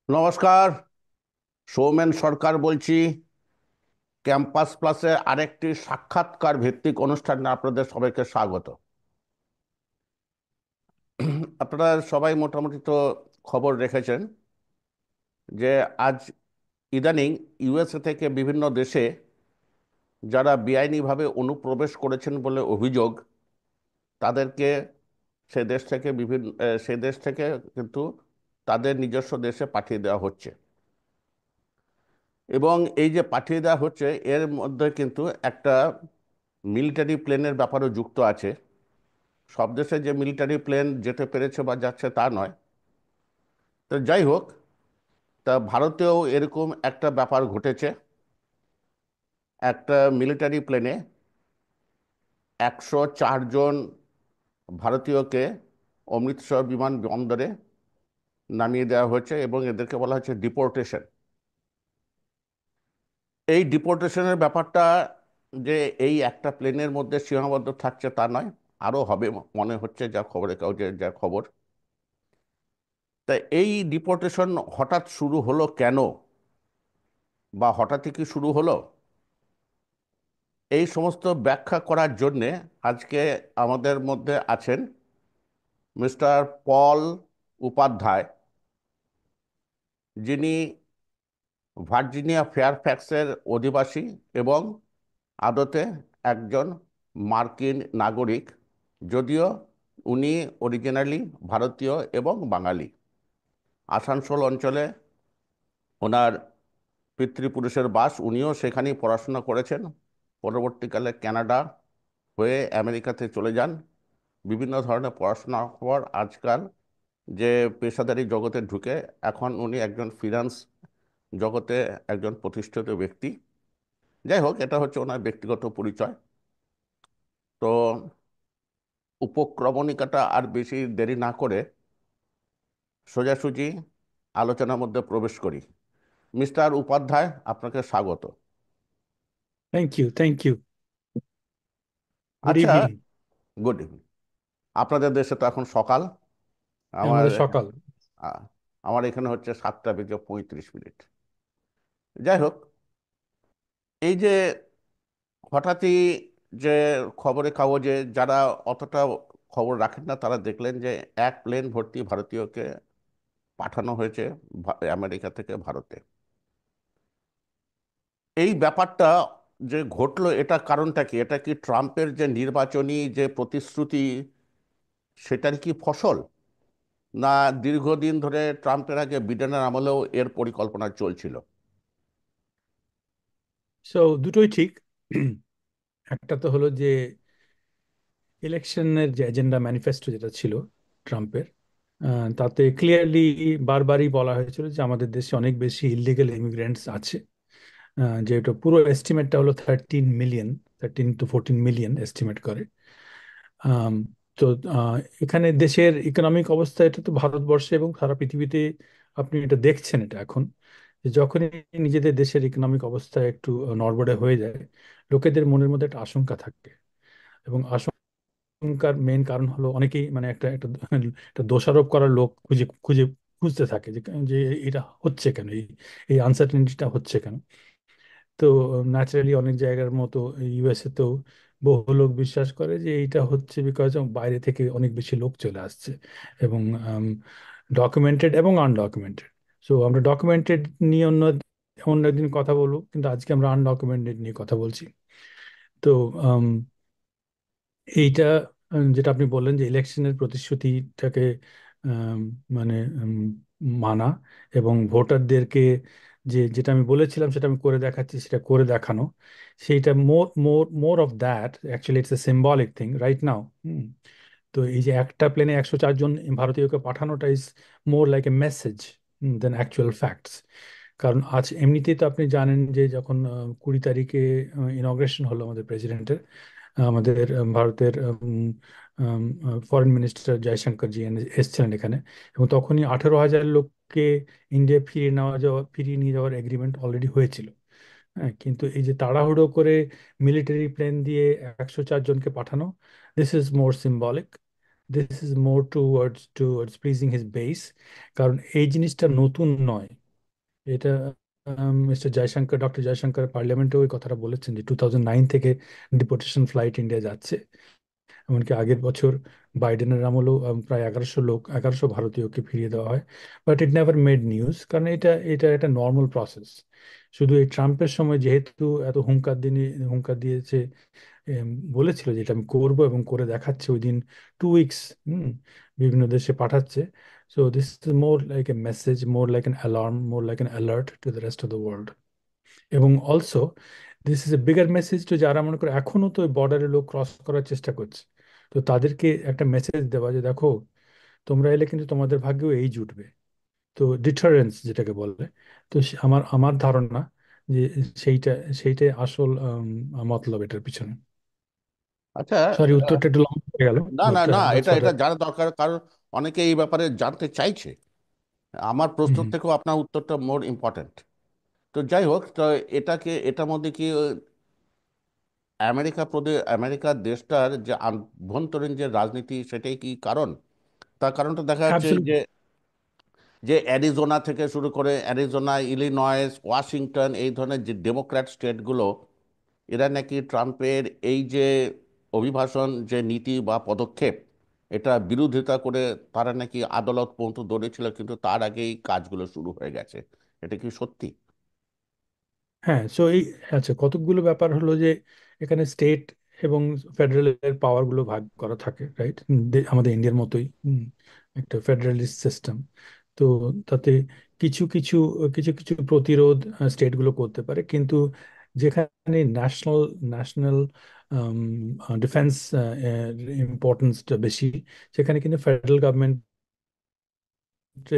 নমস্কার, সৌমেন সরকার বলছি। ক্যাম্পাস প্লাসে আরেকটি সাক্ষাৎকার ভিত্তিক অনুষ্ঠানে আপনাদের সবাইকে স্বাগত। আপনারা সবাই মোটামুটি তো খবর রেখেছেন যে আজ ইদানিং ইউএসএ থেকে বিভিন্ন দেশে যারা বেআইনিভাবে অনুপ্রবেশ করেছেন বলে অভিযোগ, তাদেরকে সে দেশ থেকে কিন্তু তাদের নিজস্ব দেশে পাঠিয়ে দেওয়া হচ্ছে। এবং এই যে পাঠিয়ে দেওয়া হচ্ছে, এর মধ্যে কিন্তু একটা মিলিটারি প্লেনের ব্যাপারও যুক্ত আছে। সব দেশে যে মিলিটারি প্লেন যেতে পেরেছে বা যাচ্ছে তা নয়। তো যাই হোক, তা ভারতেও এরকম একটা ব্যাপার ঘটেছে। একটা মিলিটারি প্লেনে 104 জন ভারতীয়কে অমৃতসর বিমানবন্দরে নামিয়ে দেওয়া হয়েছে এবং এদেরকে বলা হচ্ছে ডিপোর্টেশন। এই ডিপোর্টেশনের ব্যাপারটা যে এই একটা প্লেনের মধ্যে সীমাবদ্ধ থাকছে তা নয়, আরও হবে মনে হচ্ছে, যা খবরের কাগজে যা খবর। তাই এই ডিপোর্টেশন হঠাৎ শুরু হলো কেন, বা হঠাৎই কি শুরু হলো, এই সমস্ত ব্যাখ্যা করার জন্যে আজকে আমাদের মধ্যে আছেন মিস্টার পল উপাধ্যায়, যিনি ভার্জিনিয়া ফেয়ারফ্যাক্সের অধিবাসী এবং আদতে একজন মার্কিন নাগরিক, যদিও উনি অরিজিনালি ভারতীয় এবং বাঙালি। আসানসোল অঞ্চলে ওনার পিতৃপুরুষের বাস, উনিও সেখানেই পড়াশোনা করেছেন। পরবর্তীকালে কানাডা হয়ে আমেরিকাতে চলে যান। বিভিন্ন ধরনের পড়াশোনার পর আজকাল যে পেশাদারি জগতে ঢুকে এখন উনি একজন ফিনান্স জগতে একজন প্রতিষ্ঠিত ব্যক্তি। যাই হোক, এটা হচ্ছে ওনার ব্যক্তিগত পরিচয়। তো উপক্রমণিকাটা আর বেশি দেরি না করে সোজাসুজি আলোচনার মধ্যে প্রবেশ করি। মিস্টার উপাধ্যায়, আপনাকে স্বাগত। Thank you, thank you. Good আচ্ছা, ইভিনিং। Good evening. আপনাদের দেশে তো এখন সকাল। আমার আমাদের সকাল। আ- আমার এখানে হচ্ছে 7টা বেজে 35 মিনিট। যাই হোক, এই যে হঠাৎই যে খবরের কাগজে যারা অতটা খবর রাখেন না, তারা দেখলেন যে এক প্লেন ভর্তি ভারতীয়কে পাঠানো হয়েছে আমেরিকা থেকে ভারতে। এই ব্যাপারটা যে ঘটলো, এটা কারণটা কি? এটা কি ট্রাম্পের যে নির্বাচনী যে প্রতিশ্রুতি, সেটার কি ফসল, না দীর্ঘদিন ধরে ট্রাম্পের আগে বিডেনের আমলেও এর পরিকল্পনা চলছিল? সো দুটোই ঠিক। একটা তো হলো যে ইলেকশনের যে এজেন্ডা ম্যানিফেস্টো যেটা ছিল ট্রাম্পের, তাতে ক্লিয়ারলি বারবারই বলা হয়েছিল যে আমাদের দেশে অনেক বেশি ইলিগাল ইমিগ্রেন্টস আছে। যেটা পুরো এস্টিমেটটা হলো 13 মিলিয়ন, 13 to 14 মিলিয়ন এস্টিমেট করে। আম, তো আহ, এখানে দেশের ইকোনমিক অবস্থা, এটা তো ভারতবর্ষে এবং সারা পৃথিবীতে আপনি এটা দেখছেন এটা এখন, যে যখনই নিজেদের দেশের ইকোনমিক অবস্থা একটু নড়বড়ে হয়ে যায়, লোকেদের মনের মধ্যে একটা আশঙ্কা থাকে। এবং আশঙ্কার মেইন কারণ হলো অনেকেই মানে একটা একটা একটা দোষারোপ করার লোক খুঁজে খুঁজে খুঁজতে থাকে যে যে এটা হচ্ছে কেন, এই এই আনসার্টেনিটিটা হচ্ছে কেন। তো ন্যাচারালি অনেক জায়গার মতো ইউএসএ তেও বহু লোক বিশ্বাস করে যে এইটা হচ্ছে বিকজ বাইরে থেকে অনেক বেশি লোক চলে আসছে, এবং ডকুমেন্টেড এবং আনডকুমেন্টেড। সো আমরা ডকুমেন্টেড নিয়ে অন্য একদিন কথা বলবো, কিন্তু আজকে আমরা আনডকুমেন্টেড নিয়ে কথা বলছি। তো আম, এইটা যেটা আপনি বললেন যে ইলেকশনের প্রতিশ্রুতিটাকে আম, মানে মানা এবং ভোটারদেরকে যেটা আমি বলেছিলাম সেটা আমি করে দেখাচ্ছি, সেটা করে দেখানো, সেইটা more more more of that, actually it's a symbolic thing right now. তো এই যে একটা প্লেনে 104 জন ভারতীয়কে পাঠানোটা is more like a message than actual facts. কারণ আজ এমনিতেই তো আপনি জানেন যে যখন 20 তারিখে ইনগ্রেশন হলো আমাদের প্রেসিডেন্টের, আমাদের ভারতের ফরেন মিনিস্টার জয়শঙ্কর জি এসেছিলেন এখানে, এবং তখনই 18,000 লোককে ইন্ডিয়া ফিরিয়ে নিয়ে যাওয়ার এগ্রিমেন্ট অলরেডি হয়েছিল। হ্যাঁ, কিন্তু এই যে তাড়াহুড়ো করে মিলিটারি প্লেন দিয়ে 104 জনকে পাঠানো, this is more symbolic, this is more towards pleasing his base. কারণ এই জিনিসটা নতুন নয়। এটা মিস্টার জয়শঙ্কর, ডক্টর জয়শঙ্কর পার্লামেন্টেও ওই কথাটা বলেছেন যে 2009 থেকে ডিপোর্টেশন ফ্লাইট ইন্ডিয়া যাচ্ছে। এমনকি আগের বছর বাইডেনের আমলেও প্রায় 1100 ভারতীয়কে ফিরিয়ে দেওয়া হয়। But it never made news, কারণ এটা এটা একটা নর্মাল প্রসেস। শুধু এই ট্রাম্পের সময় যেহেতু এত হুঙ্কার দিয়েছে, এম, বলেছিল যে এটা আমি করবো এবং করে দেখাচ্ছে ওই দিন 2 উইকস বিভিন্ন দেশে পাঠাচ্ছে। So this is more like a message, more like an alarm, more like an alert to the rest of the world. এবং also this is a bigger message to যারা মনে করে এখনো তো ওই বর্ডারে লোক ক্রস করার চেষ্টা করছে। তো তাদেরকে একটা মেসেজ দেওয়া যে দেখো, তোমরা এলে কিন্তু তোমাদের ভাগ্যেও এই জুটবে। তো ডিটারেন্স যেটাকে বলে। তো আমার আমার ধারণা যে সেইটা সেইটাই আসল মতলব এটার পিছনে। আচ্ছা। সরি, উত্তরটা একটু লম্বা হয়ে গেল, না না বাট না, দ্যাটস এটা হোয়াট। এটা জানা দরকার, কারণ অনেকে এই ব্যাপারে জানতে চাইছে। আমার প্রশ্ন থেকেও আপনার উত্তরটা মোর ইম্পর্ট্যান্ট। তো যাই হোক, তো এটার মধ্যে কি আমেরিকা দেশটার যে আভ্যন্তরীণ যে রাজনীতি, সেটাই কি কারণ? তার কারণটা দেখা যাচ্ছে যে যে অ্যারিজোনা থেকে শুরু করে, অ্যারিজোনা, ইলিনয়েস, ওয়াশিংটন, এই ধরনের যে ডেমোক্র্যাট স্টেটগুলো, এরা নাকি ট্রাম্পের এই যে অভিবাসন যে নীতি বা পদক্ষেপ, এটা বিরোধিতা করে তারা নাকি আদালত পর্যন্ত দৌড়েছিল, কিন্তু তার আগেই কাজগুলো শুরু হয়ে গেছে। এটা কি সত্যি? হ্যাঁ, সো এই আচ্ছা, কতকগুলো ব্যাপার হলো যে এখানে স্টেট এবং ফেডারেলের পাওয়ার গুলো ভাগ করা থাকে, রাইট? আমাদের ইন্ডিয়ার মতোই একটা ফেডারেলিস্ট সিস্টেম। তো তাতে কিছু কিছু কিছু কিছু প্রতিরোধ স্টেট গুলো করতে পারে, কিন্তু যেখানে ন্যাশনাল ন্যাশনাল ডিফেন্স ইম্পর্টেন্সটা বেশি, সেখানে কিন্তু ফেডারেল গভর্নমেন্ট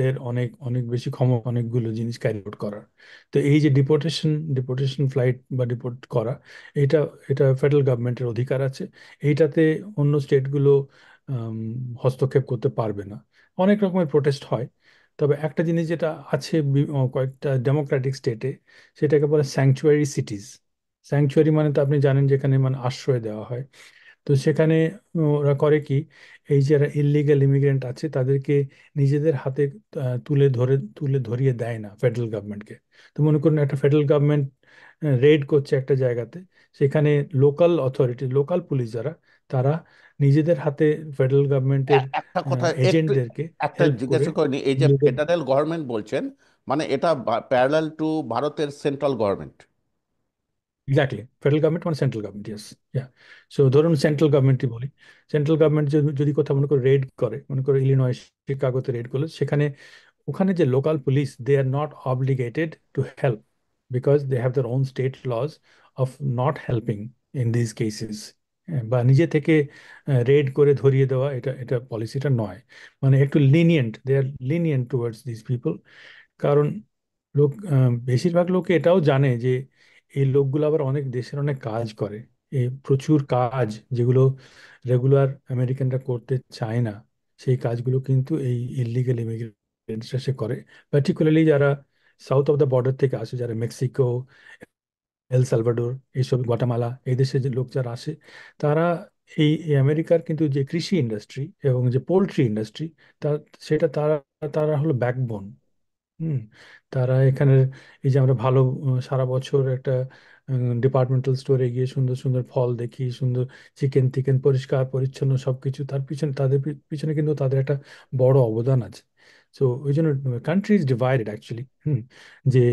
এর অনেক অনেক বেশি ক্ষমতা অনেকগুলো জিনিস ক্যারি আউট করার। তো এই যে ডিপোর্টেশন ফ্লাইট বা ডিপোর্ট করা, এটা এটা ফেডারেল গভর্নমেন্টের অধিকার আছে। এইটাতে অন্য স্টেটগুলো আম, হস্তক্ষেপ করতে পারবে না। অনেক রকমের প্রোটেস্ট হয়। তবে একটা জিনিস যেটা আছে কয়েকটা ডেমোক্রেটিক স্টেটে, সেটাকে বলে স্যাংচুয়ারি সিটিজ। স্যাংচুয়ারি মানে তো আপনি জানেন, যেখানে মানে আশ্রয় দেওয়া হয়। তো সেখানে ওরা করে কি, এই যারা ইলিগাল ইমিগ্রেন্ট আছে তাদেরকে নিজেদের হাতে তুলে ধরিয়ে দেয় না ফেডারেল গভর্নমেন্টকে। তো মনে করুন একটা ফেডারেল গভর্নমেন্ট রেড করছে একটা জায়গাতে, সেখানে লোকাল অথরিটি, লোকাল পুলিশ যারা, তারা নিজেদের হাতে ফেডারেল গভর্নমেন্টের একটা কথা একটু, এজেন্টদেরকে একটা হেল্প করে জিজ্ঞাসা করিনি, এই যে নিজেদের। ফেডারেল গভর্নমেন্ট বলছেন, মানে এটা প্যারালাল টু ভারতের central government? Exactly, federal government মানে সেন্ট্রাল গভর্নমেন্ট, ইয়েস। ইয়া। সো ধরুন সেন্ট্রাল গভর্নমেন্টই বলি, সেন্ট্রাল গভর্নমেন্ট যদি কোথাও মনে করে রেড করে, মনে করে ইলিনয় শিকাগোতে রেড করলো, সেখানে ওখানে যে local police, they are not obligated to help, because they have their own state laws of not helping in this cases. বা নিজে থেকে রেড করে ধরিয়ে দেওয়া, এটা এটা পলিসিটা নয়। মানে একটু lenient, they are lenient towards this people. কারণ বেশিরভাগ লোক এটাও জানে যে এই লোকগুলো আবার অনেক দেশের অনেক কাজ করে, এই প্রচুর কাজ যেগুলো রেগুলার আমেরিকানরা করতে চায় না, সেই কাজগুলো কিন্তু এই ইলিগেল ইমিগ্রেন্টসরা সে করে। পার্টিকুলারলি যারা সাউথ অফ দ্য বর্ডার থেকে আসে, যারা মেক্সিকো, এল সালভাডোর, এইসব গুয়াটামালা, এই দেশে যে লোক যারা আসে, তারা এই আমেরিকার কিন্তু যে কৃষি ইন্ডাস্ট্রি এবং যে পোলট্রি ইন্ডাস্ট্রি, তা সেটা তারা তারা হলো ব্যাকবোন। হুম। তারা এখানে এই যে আমরা ভালো সারা বছর একটা ডিপার্টমেন্টাল স্টোরে গিয়ে সুন্দর সুন্দর ফল দেখি, সুন্দর চিকেন টিকেন, পরিষ্কার পরিচ্ছন্ন সবকিছু, তার পিছনে তাদের পিছনে কিন্তু তাদের একটা বড় অবদান আছে। তো ওই জন্য কান্ট্রি ইজ ডিভাইডেড অ্যাকচুয়ালি। যে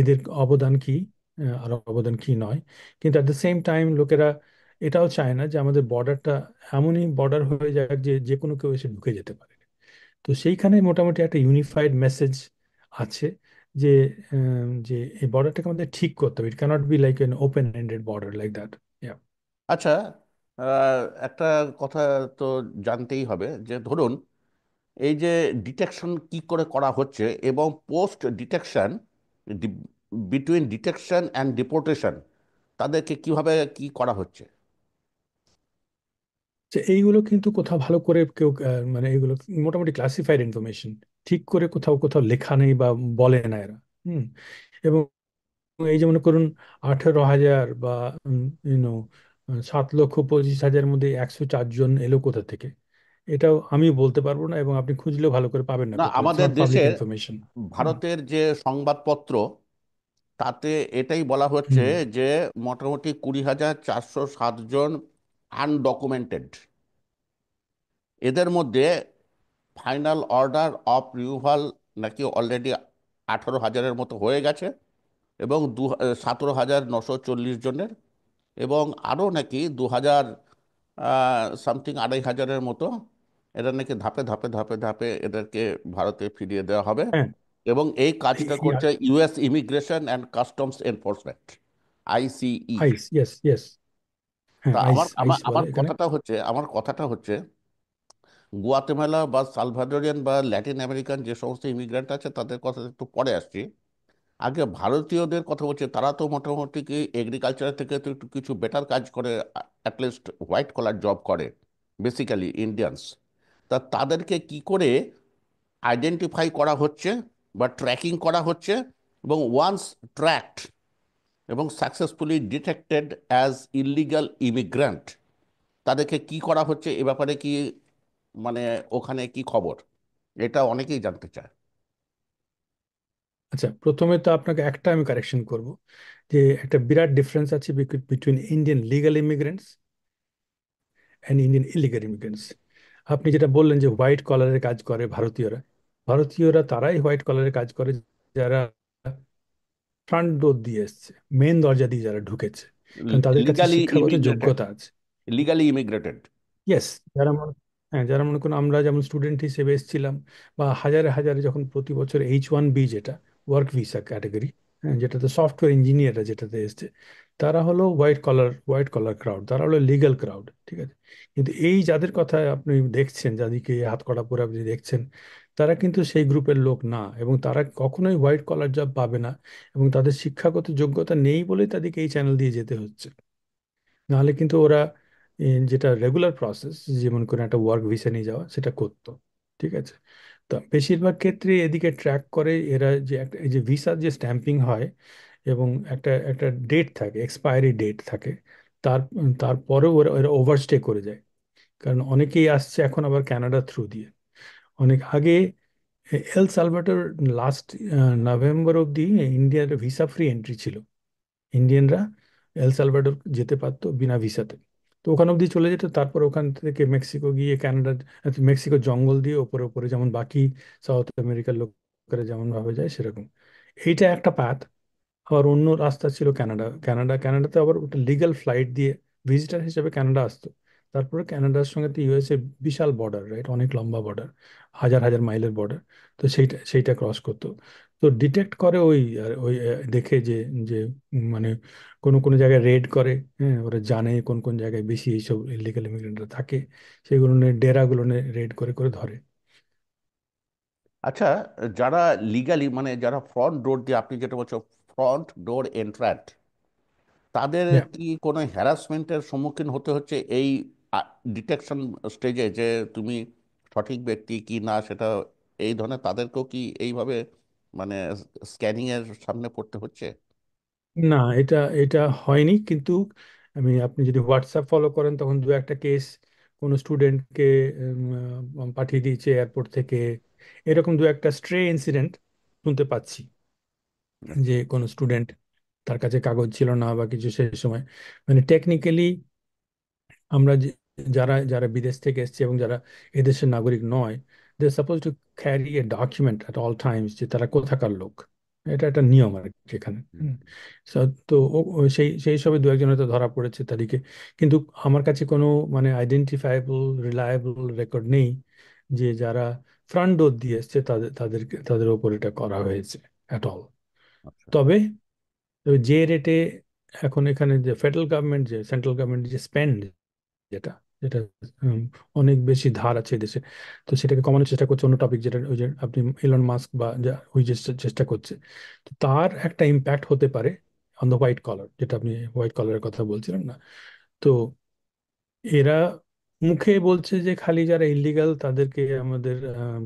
এদের অবদান কি আর অবদান কি নয়। কিন্তু অ্যাট দ্য সেম টাইম লোকেরা এটাও চায় না যে আমাদের বর্ডারটা এমনই বর্ডার হয়ে যাক যে যে কোনো কেউ এসে ঢুকে যেতে পারে। তো সেইখানে মোটামুটি একটা ইউনিফাইড মেসেজ আছে যে যে এই বর্ডারটাকে আমাদের ঠিক করতে হবে। It cannot be like an open ended border like that. আচ্ছা, একটা কথা তো জানতেই হবে যে ধরুন এই যে ডিটেকশন কি করে করা হচ্ছে এবং post detection, between detection and deportation তাদেরকে কিভাবে কি করা হচ্ছে? যে এইগুলো কিন্তু কোথাও ভালো করে কেউ মানে এগুলো মোটামুটি ক্লাসিফাইড ইনফরমেশন, ঠিক করে কোথাও কোথাও লেখা নেই বা বলে না এরা। হুম। এবং এই যে মনে করুন 18,000 বা ইউনো 7,25,000 মধ্যে 104 জন এলো কোথা থেকে, এটাও আমি বলতে পারবো না, এবং আপনি খুঁজলেও ভালো করে পাবেন না না, কোথাও। ইটস আমাদের নট পাবলিক দেশের ইনফরমেশন। হুম। ভারতের যে সংবাদপত্র তাতে এটাই বলা হচ্ছে হুম। যে মোটামুটি 20,407 জন আনডকুমেন্টেড, এদের মধ্যে ফাইনাল অর্ডার অফ রিমুভাল নাকি অলরেডি 18,000-এর মতো হয়ে গেছে, এবং 17,940 জনের, এবং আরও নাকি 2,000 সামথিং 2,500-এর মতো এদের নাকি ধাপে ধাপে ধাপে ধাপে এদেরকে ভারতে ফিরিয়ে দেওয়া হবে। হ্যাঁ। এবং এই কাজটা এই করছে US immigration and customs enforcement, ICE. Ice, yes yes. হ্যাঁ, তা আইস আমার আইস আমার বলে আমার এখানে। কথাটা হচ্ছে গুয়াতেমালা বা সালভাডোরিয়ান বা ল্যাটিন আমেরিকান যে সমস্ত ইমিগ্রেন্ট আছে তাদের কথা একটু পরে আসছি। আগে ভারতীয়দের কথা বলছে, তারা তো মোটামুটি কি এগ্রিকালচার থেকে তো একটু কিছু বেটার কাজ করে, অ্যাটলিস্ট হোয়াইট কলার জব করে, বেসিক্যালি ইন্ডিয়ানস। তা তাদেরকে কি করে আইডেন্টিফাই করা হচ্ছে বা ট্র্যাকিং করা হচ্ছে, এবং ওয়ান্স ট্র্যাকড এবং successfully detected as illegal immigrant তাদেরকে কি করা হচ্ছে এ ব্যাপারে কি, মানে ওখানে কি খবর, এটা অনেকেই জানতে চায়। আচ্ছা, প্রথমে তো আপনাকে একটা আমি কারেকশন করব, যে একটা বিরাট ডিফারেন্স আছে between Indian legal immigrants and Indian illegal immigrants. আপনি যেটা বললেন যে হোয়াইট কলারের কাজ করে ভারতীয়রা, ভারতীয়রা তারাই হোয়াইট কলারের কাজ করে যারা ফ্রন্ট ডোর দিয়ে এসছে, মেন দরজা দিয়ে যারা ঢুকেছে, কারণ তাদের কাছে লিগালি শিক্ষাগত ইমিগ্রেটেড, যোগ্যতা আছে। লিগালি ইমিগ্রেটেড। ইয়েস। হ্যাঁ, যারা মনে করুন আমরা যেমন স্টুডেন্ট হিসেবে এসেছিলাম, বা হাজারে হাজারে যখন প্রতি বছর H-1B, যেটা ওয়ার্ক ভিসা ক্যাটাগরি, হ্যাঁ, যেটাতে সফটওয়্যার ইঞ্জিনিয়াররা যেটাতে এসছে, তারা হলো হোয়াইট কলার ক্রাউড, তারা হলো লিগ্যাল ক্রাউড। ঠিক আছে। কিন্তু এই যাদের কথা আপনি দেখছেন, যাদেরকে হাত কড়া পরে আপনি দেখছেন, তারা কিন্তু সেই গ্রুপের লোক না, এবং তারা কখনোই হোয়াইট কলার জব পাবে না, এবং তাদের শিক্ষাগত যোগ্যতা নেই বলেই তাদেরকে এই চ্যানেল দিয়ে যেতে হচ্ছে। নাহলে কিন্তু ওরা যেটা রেগুলার প্রসেস, যেমন করে একটা ওয়ার্ক ভিসা নিয়ে যাওয়া, সেটা করতো। ঠিক আছে। তো বেশিরভাগ ক্ষেত্রে এদিকে ট্র্যাক করে এরা, যে একটা এই যে ভিসার যে স্ট্যাম্পিং হয়, এবং একটা একটা ডেট থাকে, এক্সপায়ারি ডেট থাকে, তার তারপরেও ওরা ওরা ওভারস্টে করে যায়। কারণ অনেকেই আসছে এখন আবার কানাডা থ্রু দিয়ে। অনেক আগে এল সালভাডোর লাস্ট নভেম্বর অবধি ইন্ডিয়ার ভিসা ফ্রি এন্ট্রি ছিল। ইন্ডিয়ানরা এল সালভাডোর যেতে পারতো বিনা ভিসাতে। তো ওখান অব্দি চলে যেত, তারপর ওখান থেকে মেক্সিকো গিয়ে কানাডা, মেক্সিকো জঙ্গল দিয়ে ওপরে ওপরে, যেমন বাকি সাউথ আমেরিকার লোকেরা যেমন ভাবে যায় সেরকম। এইটা একটা পাথ। আবার অন্য রাস্তা ছিল কানাডাতে আবার ওটা লিগ্যাল ফ্লাইট দিয়ে ভিজিটার হিসেবে কানাডা আসতো। তারপরে কানাডার সঙ্গে তো ইউএসএ বিশাল বর্ডার, রাইট, অনেক লম্বা বর্ডার, হাজার হাজার মাইলের বর্ডার। তো সেইটা ক্রস করতো। তো ডিটেক্ট করে ওই ওই দেখে যে যে মানে কোনো কোনো জায়গায় রেড করে। হ্যাঁ, ওরা জানে কোন কোন জায়গায় বেশি এইসব ইলিগাল ইমিগ্রেন্টরা থাকে, সেগুলো ডেরাগুলো রেড করে করে ধরে। আচ্ছা, যারা লিগালি মানে যারা ফ্রন্ট ডোর দিয়ে, আপনি যেটা বলছো ফ্রন্ট ডোর এন্ট্রান্ট, তাদের Yeah. কি কোনো হ্যারাসমেন্টের সম্মুখীন হতে হচ্ছে এই ডিটেকশন স্টেজে, যে তুমি সঠিক ব্যক্তি কি না সেটা, এই ধরনের তাদেরকেও কি এইভাবে মানে স্ক্যানিং এর সামনে পড়তে হচ্ছে? না, এটা এটা হয়নি, কিন্তু আপনি যদি হোয়াটসঅ্যাপ ফলো করেন, তখন দু একটা কেস কোনো স্টুডেন্টকে পাঠিয়ে দিয়েছে এয়ারপোর্ট থেকে, এরকম দু একটা স্ট্রে ইনসিডেন্ট শুনতে পাচ্ছি, যে কোনো স্টুডেন্ট, তার কাছে কাগজ ছিল না বা কিছু, সেই সময় মানে টেকনিক্যালি আমরা যারা যারা বিদেশ থেকে এসেছে এবং যারা এদেশের নাগরিক নয়, they suppose to carry a document at all times, যে তারা কোথাকার লোক। এটা একটা নিয়ম আর কি এখানে। So, তো সেই সেই সবে দু একজন হয়তো ধরা পড়েছে তাদেরকে, কিন্তু আমার কাছে কোনো মানে আইডেন্টিফাইবল রিলায়েবল রেকর্ড নেই যে যারা ফ্রন্ট ডোর দিয়ে এসছে, তাদের ওপর এটা করা হয়েছে অ্যাট অল। আচ্ছা। তবে যে রেটে এখন এখানে যে ফেডারেল গভর্নমেন্ট, যে সেন্ট্রাল গভর্নমেন্ট যে স্পেন্ড, যেটা যেটা উম, অনেক বেশি ধার আছে এই দেশে, তো সেটাকে কমানোর চেষ্টা করছে। অন্য টপিক যেটা ওই যে আপনি ইলন মাস্ক বা ওই যে চেষ্টা করছে, তো তার একটা ইম্প্যাক্ট হতে পারে অন দ্য হোয়াইট কলার, যেটা আপনি হোয়াইট কলারের কথা বলছিলেন না। তো এরা মুখে বলছে যে খালি যারা ইলিগাল তাদেরকে আমাদের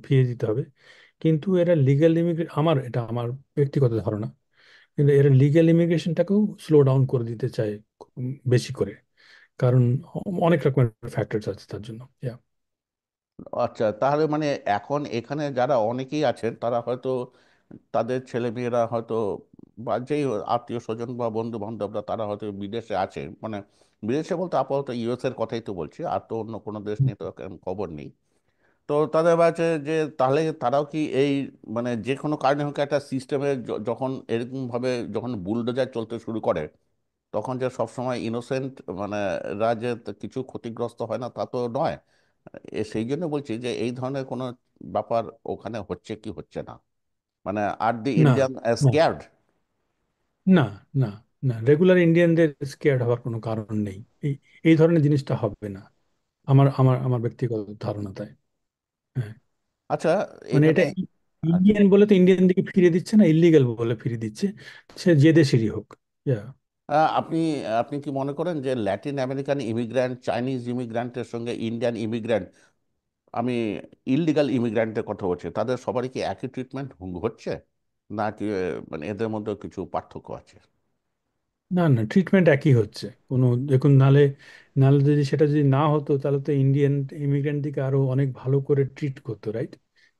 ফিরিয়ে দিতে হবে, কিন্তু এরা লিগ্যাল ইমিগ্রেট, এটা আমার ব্যক্তিগত ধারণা, কিন্তু এরা লিগ্যাল ইমিগ্রেশনটাকেও স্লো ডাউন করে দিতে চায় বেশি করে। কারণ অনেক রকমের ফ্যাক্টরস আছে তার জন্য। Yeah. আচ্ছা, তাহলে মানে এখন এখানে যারা অনেকেই আছেন তারা হয়তো তাদের ছেলেমেয়েরা হয়তো বা যেই আত্মীয় স্বজন বা বন্ধু বান্ধবরা তারা হয়তো বিদেশে আছে, মানে বিদেশে বলতে আপাতত ইউএস এর কথাই তো বলছি, আর তো অন্য কোনো দেশ নিয়ে তো এখন খবর নেই। তো তাদের কাছে যে তাহলে তারাও কি এই মানে যে কোনো কারণে হোক একটা সিস্টেমে যখন এরকম ভাবে যখন বুলডোজার চলতে শুরু করে তখন যে সবসময় ইনোসেন্ট মানে রা যে কিছু ক্ষতিগ্রস্ত হয় না তা তো নয়। সেই জন্য বলছি যে এই ধরনের কোনো ব্যাপার ওখানে হচ্ছে কি হচ্ছে না, মানে আর দি না, ইন্ডিয়ান না, স্কেয়ার্ড। না, না, না, রেগুলার ইন্ডিয়ানদের স্কেয়ার্ড হওয়ার কোনো কারণ নেই। এই এই ধরনের জিনিসটা হবে না। আমার ব্যক্তিগত ধারণা তাই। হ্যাঁ, আচ্ছা, মানে এখানে এটা আচ্ছা, ইন্ডিয়ান বলে তো ইন্ডিয়ান দিকে ফিরিয়ে দিচ্ছে না, ইলিগাল বলে ফিরিয়ে দিচ্ছে, সে যে দেশেরই হোক। Yeah. আপনি আপনি কি মনে করেন যে ল্যাটিন আমেরিকান ইমিগ্র্যান্ট, চাইনিজ ইমিগ্র্যান্টের সঙ্গে ইন্ডিয়ান ইমিগ্র্যান্ট, আমি ইললিগাল ইমিগ্র্যান্টের কথা বলছি, তাদের সবারই কি একই ট্রিটমেন্ট হচ্ছে, নাকি মানে এদের মধ্যে কিছু পার্থক্য আছে? না, না, ট্রিটমেন্ট একই হচ্ছে। কোনো দেখুন, নালে নালে যদি সেটা যদি না হতো তাহলে তো ইন্ডিয়ান ইমিগ্রেন্ট দিকে আরো অনেক ভালো করে ট্রিট করতো, রাইট?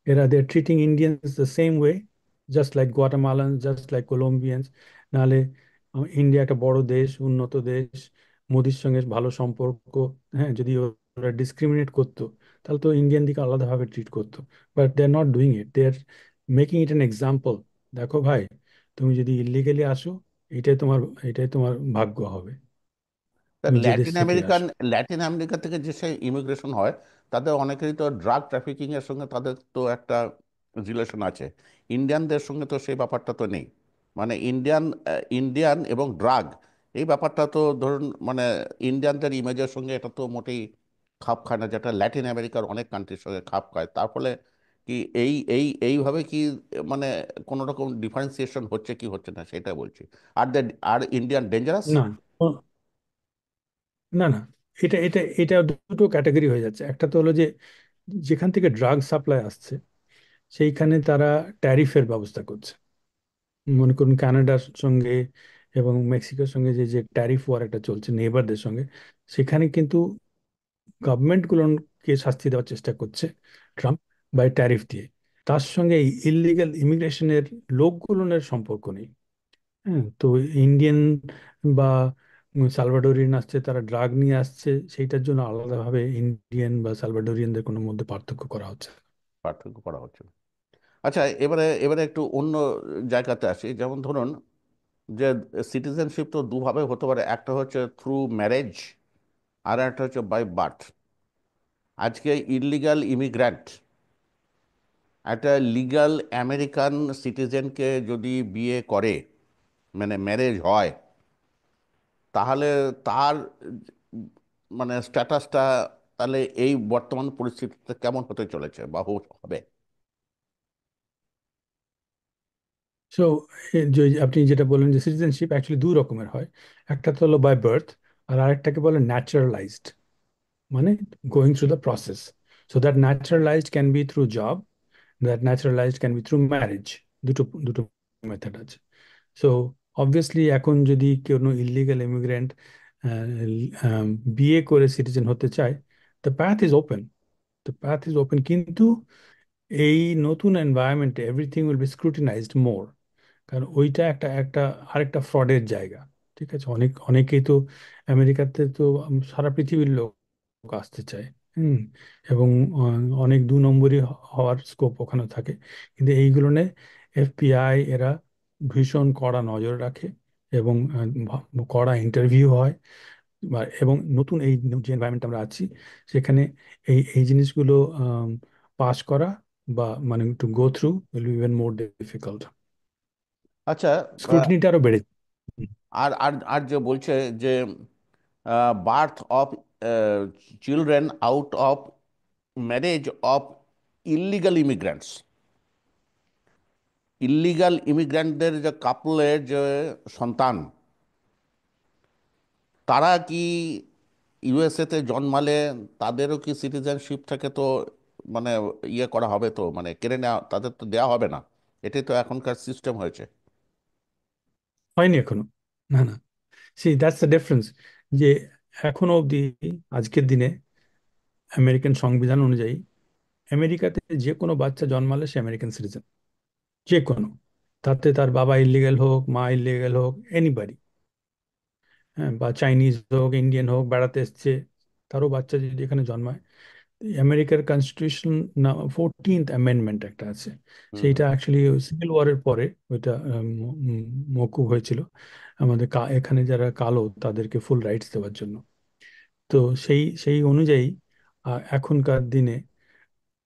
এরা they are treating Indians the same way, just like Guatemalan, just like Colombians. নাহলে ইন্ডিয়া একটা বড় দেশ, উন্নত দেশ, মোদির সঙ্গে ভালো সম্পর্ক। হ্যাঁ, যদি ওরা ডিসক্রিমিনেট করতো তাহলে তো ইন্ডিয়ান দিকে আলাদাভাবে ট্রিট করতো। But they are not doing it, they are making it an example. দেখো ভাই, তুমি যদি ইলিগেলি আসো, এটাই তোমার এটাই তোমার ভাগ্য হবে, তা তুমি যে দেশ ল্যাটিন থেকে আমেরিকান আসো। ল্যাটিন আমেরিকা থেকে যে সে ইমিগ্রেশন হয় তাদের অনেকেরই তো ড্রাগ ট্রাফিকিং এর সঙ্গে তাদের তো একটা রিলেশন আছে। ইন্ডিয়ানদের সঙ্গে তো সেই ব্যাপারটা তো নেই, মানে ইন্ডিয়ান ইন্ডিয়ান এবং ড্রাগ এই ব্যাপারটা তো ধরুন মানে ইন্ডিয়ানদের ইমেজের সঙ্গে এটা তো মোটেই খাপ খায় না, যেটা ল্যাটিন আমেরিকার অনেক কান্ট্রির সঙ্গে খাপ খায়। তার ফলে কি এইভাবে কি মানে কোনো রকম ডিফারেন্সিয়েশন হচ্ছে কি হচ্ছে না সেটা বলছি। আর ইন্ডিয়ান ডেঞ্জারাস? না, না, না, এটা দুটো ক্যাটাগরি হয়ে যাচ্ছে। একটা তো হলো যে যেখান থেকে ড্রাগ সাপ্লাই আসছে সেইখানে তারা ট্যারিফের ব্যবস্থা করছে। মনে করুন কানাডার সঙ্গে এবং মেক্সিকোর সঙ্গে যে যে ট্যারিফ ওয়ার একটা চলছে নেবারদের সঙ্গে, সেখানে কিন্তু গভর্নমেন্টগুলোকে শাস্তি দেওয়ার চেষ্টা করছে ট্রাম্প, বাই ট্যারিফ দিয়ে। তার সঙ্গে এই ইলিগাল ইমিগ্রেশনের লোকগুলোর সম্পর্ক নেই। হ্যাঁ, তো ইন্ডিয়ান বা সালভাডোরিয়ান আসছে, তারা ড্রাগ নিয়ে আসছে, সেইটার জন্য আলাদাভাবে ইন্ডিয়ান বা সালভাডোরিয়ানদের কোনো মধ্যে পার্থক্য করা হচ্ছে না। পার্থক্য করা হচ্ছে না। আচ্ছা, এবারে এবারে একটু অন্য জায়গাতে আসি, যেমন ধরুন যে সিটিজেনশিপ তো দুভাবে হতে পারে, একটা হচ্ছে থ্রু ম্যারেজ আর একটা হচ্ছে বাই বার্থ। আজকে ইললিগাল ইমিগ্র্যান্ট একটা লিগ্যাল আমেরিকান সিটিজেনকে যদি বিয়ে করে, মানে ম্যারেজ হয়, তাহলে তার মানে স্ট্যাটাসটা তাহলে এই বর্তমান পরিস্থিতিতে কেমন হতে চলেছে বা হবে? সো আপনি যেটা বললেন যে সিটিজেনশিপ অ্যাকচুয়ালি দুই রকমের হয়। একটা তো হলো বাই বার্থ, আর আরেকটাকে বলে ন্যাচারালাইজড, মানে going through the process. So that naturalised can be through job, that naturalised can be through marriage. দুটো দুটো মেথড আছে। সো অবভিয়াসলি এখন যদি কোনো ইলিগাল ইমিগ্রেন্ট বিয়ে করে সিটিজেন হতে চায়, the path is open, the path is open. কিন্তু এই নতুন এনভায়রনমেন্টে এভরিথিং উইল বি স্ক্রুটিনাইজড মোর। কারণ ওইটা একটা একটা আরেকটা ফ্রডের জায়গা। ঠিক আছে, অনেকেই তো আমেরিকাতে তো সারা পৃথিবীর লোক আসতে চায়। হুম। এবং অনেক 2 নম্বরই হওয়ার স্কোপ ওখানে থাকে। কিন্তু এইগুলো নিয়ে এফবিআই এরা ভীষণ কড়া নজর রাখে, এবং কড়া ইন্টারভিউ হয়। এবং নতুন যে এনভায়রনমেন্ট আমরা আছি সেখানে এই এই জিনিসগুলো পাস করা বা মানে to go through will be even more difficult. আচ্ছা। আহ, স্ক্রুটিনিটা আরো বেড়ে আর আর আর যে বলছে যে birth of children out of marriage of illegal immigrants, illegal ইমিগ্রান্টদের যে কাপলের যে সন্তান, তারা কি ইউএসএতে জন্মালে তাদেরও কি সিটিজেনশিপ থেকে তো মানে ইয়ে করা হবে, তো মানে কেড়ে নেওয়া তাদের তো দেওয়া হবে না? এটাই তো এখনকার সিস্টেম হয়েছে। হয়নি এখনো। না না, সেই দ্যাটস দ্য ডিফারেন্স, যে এখনো অবধি আজকের দিনে আমেরিকান সংবিধান অনুযায়ী আমেরিকাতে যে কোনো বাচ্চা জন্মালে সে আমেরিকান সিটিজেন, যে কোনো, তাতে তার বাবা ইলিগেল হোক, মা ইলিগেল হোক, এনিবডি, হ্যাঁ, বা চাইনিজ হোক, ইন্ডিয়ান হোক, বেড়াতে এসছে, তারও বাচ্চা যদি এখানে জন্মায়, আমেরিকার কনস্টিটিউশন না 14th অ্যামেন্ডমেন্ট একটা আছে, হুম সেইটা হুম অ্যাকচুয়ালি সিভিল ওয়ারের পরে ওইটা মওকুফ হয়েছিল, আমাদের এখানে যারা কালো তাদেরকে ফুল রাইটস দেওয়ার জন্য। তো সেই সেই অনুযায়ী এখনকার দিনে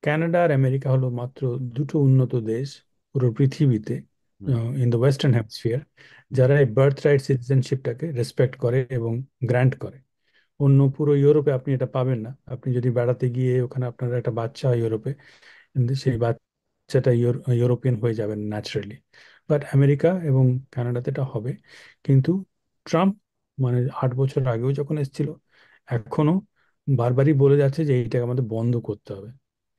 কানাডা আর আমেরিকা হলো মাত্র দুটো উন্নত দেশ পুরো পৃথিবীতে, হুম ইন দ্য ওয়েস্টার্ন হেমিস্ফিয়ার, যারা এই বার্থ রাইট সিটিজেনশিপটাকে রেসপেক্ট করে এবং গ্র্যান্ট করে। অন্য পুরো ইউরোপে আপনি এটা পাবেন না। আপনি যদি বেড়াতে গিয়ে ওখানে আপনার একটা বাচ্চা হয় ইউরোপে, কিন্তু সেই বাচ্চাটা ইউরোপিয়ান হয়ে যাবেন ন্যাচারালি। বাট আমেরিকা এবং কানাডাতে এটা হবে। কিন্তু ট্রাম্প মানে 8 বছর আগেও যখন এসেছিল, এখনো বারবারই বলে যাচ্ছে যে এইটাকে আমাদের বন্ধ করতে হবে।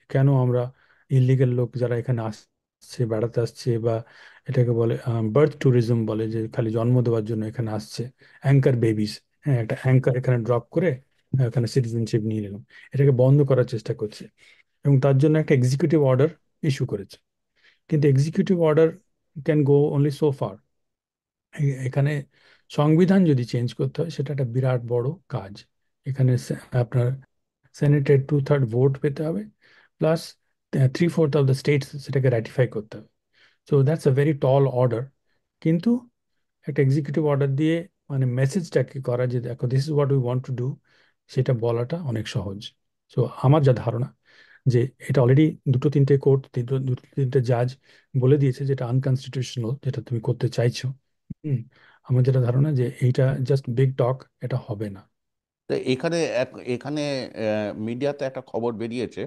কেন আমরা ইলিগেল লোক যারা এখানে আসছে, বেড়াতে আসছে, বা এটাকে বলে বার্থ ট্যুরিজম বলে, যে খালি জন্ম দেওয়ার জন্য এখানে আসছে, অ্যাঙ্কার বেবিস, হ্যাঁ, একটা অ্যাঙ্কার এখানে ড্রপ করে এখানে সিটিজেনশিপ নিয়ে নিলাম, এটাকে বন্ধ করার চেষ্টা করছে। এবং তার জন্য একটা এক্সিকিউটিভ অর্ডার ইস্যু করেছে। কিন্তু executive order can go only so far. এখানে সংবিধান যদি চেঞ্জ করতে হয় সেটা একটা বিরাট বড় কাজ। এখানে আপনার সেনেটের 2/3 ভোট পেতে হবে, প্লাস 3/4 অফ দ্য স্টেটস সেটাকে রাটিফাই করতে হবে। So that's a very tall order. কিন্তু একটা এক্সিকিউটিভ অর্ডার দিয়ে মানে মেসেজটাকে করা, যে দেখো this is what we want to do, সেটা বলাটা অনেক সহজ। সো আমার যা ধারণা, যে এটা অলরেডি দুটো তিনটে কোর্ট, দুটো তিনটে জাজ বলে দিয়েছে যেটা আনকনস্টিটিউশনাল, যেটা তুমি করতে চাইছো। হুম। আমার যেটা ধারণা যে এইটা জাস্ট বিগ টক, এটা হবে না। তো এখানে এখানে মিডিয়াতে একটা খবর বেরিয়েছে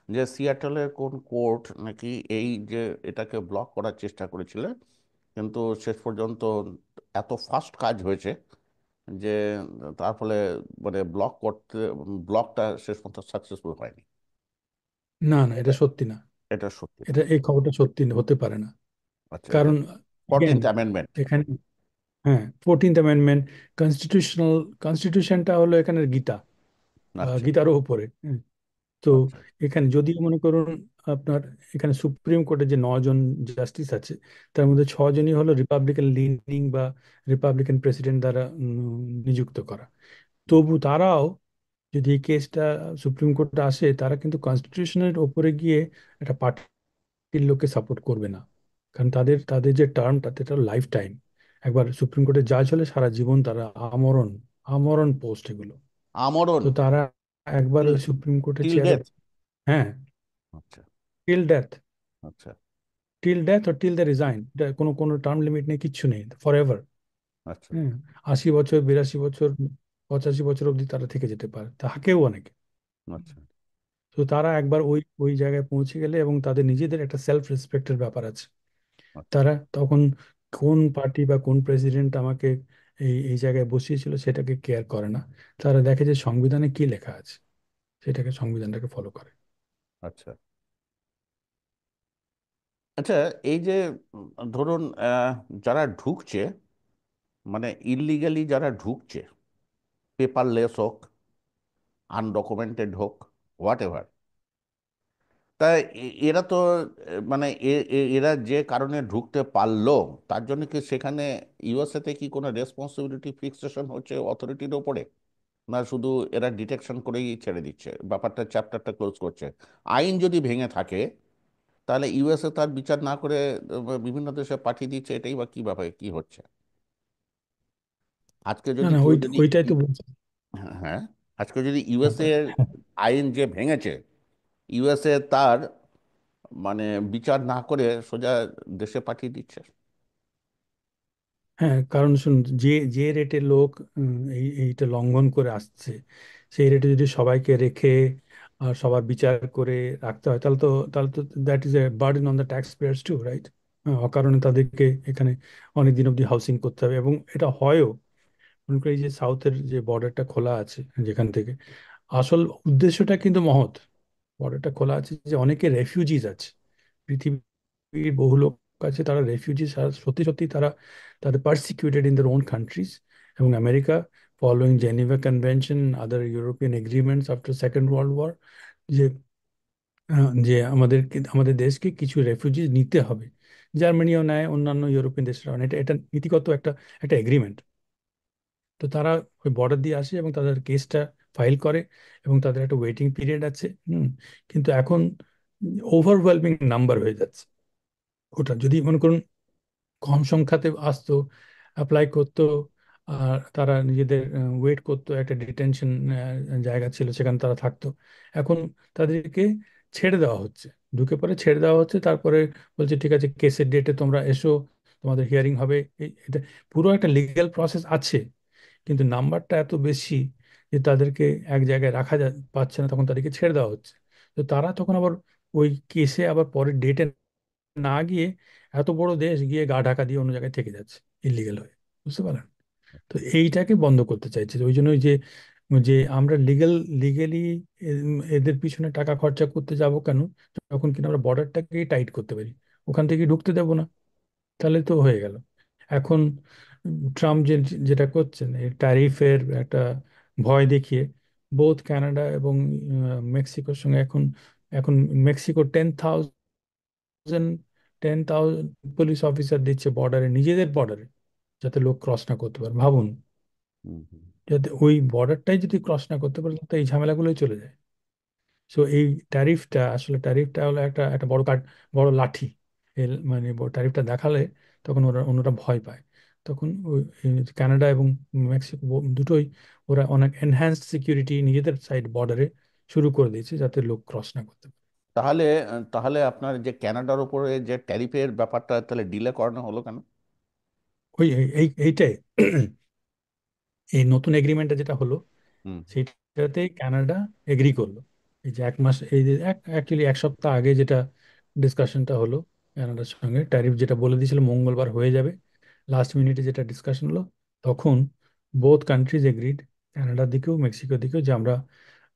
যে সিয়াটলের কোন কোর্ট নাকি এই যে এটাকে ব্লক করার চেষ্টা করেছিল, কিন্তু শেষ পর্যন্ত এত ফাস্ট কাজ হয়েছে যে তার ফলে মানে ব্লকটা শেষ পর্যন্ত সাকসেসফুল হয়নি। না না, এটা এটা সত্যি না। এটা সত্যি না? এটা, এই খবরটা সত্যি হতে পারে না। আচ্ছা, এটা কারণ এগেন 14th অ্যামেন্ডমেন্ট। এখানে, হ্যাঁ, 14th অ্যামেন্ডমেন্ট, কনস্টিটিউশনাল, কনস্টিটিউশনটা হলো এখানের গীতা, আচ্ছা গীতারও উপরে। তো আচ্ছা। এখানে যদি মনে করুন আপনার, এখানে সুপ্রিম কোর্টে যে 9 জন জাস্টিস আছে, তার মধ্যে 6 জনই হলো রিপাবলিকান লিনিং বা রিপাবলিকান প্রেসিডেন্ট দ্বারা নিযুক্ত করা। তবু তারাও যদি এই কেসটা সুপ্রিম কোর্টে আসে, তারা কিন্তু কনস্টিটিউশনের ওপরে গিয়ে একটা পার্টির লোককে সাপোর্ট করবে না। কারণ তাদের তাদের যে টার্মটা, সেটা লাইফ টাইম। একবার সুপ্রিম কোর্টে জাজ হলে সারা জীবন তারা আমরণ, আমরণ পোস্ট এগুলো। আমরণ। তো তারা একবার ওই সুপ্রিম কোর্টের টিল চেয়ারে, ডেথ। হ্যাঁ, আচ্ছা টিল ডেথ, আচ্ছা টিল ডেথ ও টিল দে রিজাইন, এটা কোনো কোনো টার্ম লিমিট নেই, কিচ্ছু নেই, ফর এভার। আচ্ছা হ্যাঁ, 80 বছর, 82 বছর, 85 বছর অবধি তারা থেকে যেতে পারে, থাকেও অনেকে। আচ্ছা তো তারা একবার ওই ওই জায়গায় পৌঁছে গেলে, এবং তাদের নিজেদের একটা সেলফ রেসপেক্টের ব্যাপার আছে, আচ্ছা তারা তখন কোন পার্টি বা কোন প্রেসিডেন্ট আমাকে এই এই জায়গায় বসিয়েছিল সেটাকে কেয়ার করে না। তারা দেখে যে সংবিধানে কি লেখা আছে, সেটাকে, সংবিধানটাকে ফলো করে। আচ্ছা আচ্ছা। এই যে ধরুন যারা ঢুকছে, মানে ইললিগালি যারা ঢুকছে, পেপারলেস হোক, আনডকুমেন্টেড হোক, হোয়াট এভার, তাই এরা তো মানে এরা যে কারণে ঢুকতে পারলো, তার জন্য কি সেখানে ইউএসএতে কি কোনো রেসপন্সিবিলিটি ফিক্সেশন হচ্ছে অথরিটির ওপরে, না শুধু এরা ডিটেকশন করেই ছেড়ে দিচ্ছে, ব্যাপারটা চ্যাপ্টারটা ক্লোজ করছে? আইন যদি ভেঙে থাকে তাহলে ইউএসএ তার বিচার না করে বিভিন্ন দেশে পাঠিয়ে দিচ্ছে, এটাই বা কি ব্যাপারে কি হচ্ছে? আজকে না যদি না, কেউ ওই যদি ওইটাই তো বলছি। হ্যাঁ, আজকে যদি ইউএসএ হ্যাঁ, আইন যে ভেঙেছে, ইউএসএ তার মানে বিচার না করে সোজা দেশে পাঠিয়ে দিচ্ছে। হ্যাঁ, কারণ শুনুন, যে যে রেটে লোক এইটা লঙ্ঘন করে আসছে, সেই রেটে যদি সবাইকে রেখে আর সবার বিচার করে রাখতে হয়, তাহলে তো that is a burden on the tax payers too, right? অকারণে তাদেরকে এখানে অনেক দিন অব্দি হাউসিং করতে হবে, এবং এটা হয়ও। মনে করি এই যে সাউথের যে বর্ডারটা খোলা আছে, যেখান থেকে আসল উদ্দেশ্যটা কিন্তু মহৎ। বর্ডারটা খোলা আছে যে অনেকে রেফিউজিজ আছে, পৃথিবীর বহু লোক আছে, তারা রেফিউজিস, সত্যি সত্যি তারা তাদের persecuted in their own countries. এবং America, following Geneva convention, other European agreements after second world war, যে যে আমাদের দেশকে কিছু রেফিউজি নিতে হবে। জার্মানিও নেয়, অন্যান্য ইউরোপিয়ান দেশরা নেয়। এটা এটা নীতিগত একটা একটা এগ্রিমেন্ট। তো তারা ওই বর্ডার দিয়ে আসে এবং তাদের কেসটা ফাইল করে, এবং তাদের একটা ওয়েটিং পিরিয়ড আছে। কিন্তু এখন ওভারওয়েলমিং নাম্বার হয়ে যাচ্ছে। ওটা যদি মনে করুন কম সংখ্যাতে আসতো, অ্যাপ্লাই করতো, আর তারা নিজেদের ওয়েট করতো, একটা ডিটেনশন জায়গা ছিল, সেখানে তারা থাকতো। এখন তাদেরকে ছেড়ে দেওয়া হচ্ছে, ঢুকে পরে ছেড়ে দেওয়া হচ্ছে, তারপরে বলছে ঠিক আছে, কেসের ডেটে তোমরা এসো, তোমাদের হিয়ারিং হবে। এটা পুরো একটা লিগ্যাল প্রসেস আছে, কিন্তু নাম্বারটা এত বেশি যে তাদেরকে এক জায়গায় রাখা পাচ্ছে না, তখন তাদেরকে ছেড়ে দেওয়া হচ্ছে। তো তারা তখন আবার ওই কেসে আবার পরের ডেটে না গিয়ে, এত বড় দেশ গিয়ে গা ঢাকা দিয়ে অন্য জায়গায় থেকে যাচ্ছে ইলিগেল হয়ে। বুঝতে পারলেন? তো এইটাকে বন্ধ করতে চাইছে। ওই জন্য যে যে আমরা লিগেলি এদের পিছনে টাকা খরচা করতে যাব কেন, যখন কিনা আমরা বর্ডারটাকেই টাইট করতে পারি, ওখান থেকে ঢুকতে দেবো না, তাহলে তো হয়ে গেল। এখন ট্রাম্প যেটা করছেন, এই ট্যারিফের একটা ভয় দেখিয়ে বোধ কানাডা এবং মেক্সিকোর সঙ্গে এখন এখন মেক্সিকো 10,000 পুলিশ অফিসার দিচ্ছে বর্ডারে, নিজেদের বর্ডারে, যাতে লোক ক্রস না করতে পারে। ভাবুন, হুম, হুম। যাতে ওই বর্ডারটাই যদি ক্রস না করতে পারে, তো এই ঝামেলাগুলোই চলে যায়। সো এই ট্যারিফটা হলো একটা একটা বড় বড় লাঠি। মানে ট্যারিফটা দেখালে তখন ওরা অন্যরা ভয় পায়। তখন ওই কানাডা এবং মেক্সিকো দুটোই ওরা অনেক এনহ্যান্সড সিকিউরিটি নিজেদের সাইড বর্ডারে শুরু করে দিয়েছে, যাতে লোক ক্রস না করতে পারে। তাহলে তাহলে আপনার যে কানাডার উপরে যে ট্যারিফের ব্যাপারটা তাহলে ডিলে করানো হলো কেন? ওই এইটাই এই নতুন এগ্রিমেন্টটা যেটা হলো, হুম, সেইটাতে কানাডা এগ্রি করলো। এই যে এক মাস, এই যে অ্যাকচুয়ালি এক সপ্তাহ আগে যেটা ডিসকাশনটা হলো কানাডার সঙ্গে, ট্যারিফ যেটা বলে দিয়েছিল মঙ্গলবার হয়ে যাবে, লাস্ট মিনিটে যেটা ডিসকাশন হলো, তখন বোথ কান্ট্রিজ এগ্রিড, কানাডার দিকেও মেক্সিকোর দিকেও, যে আমরা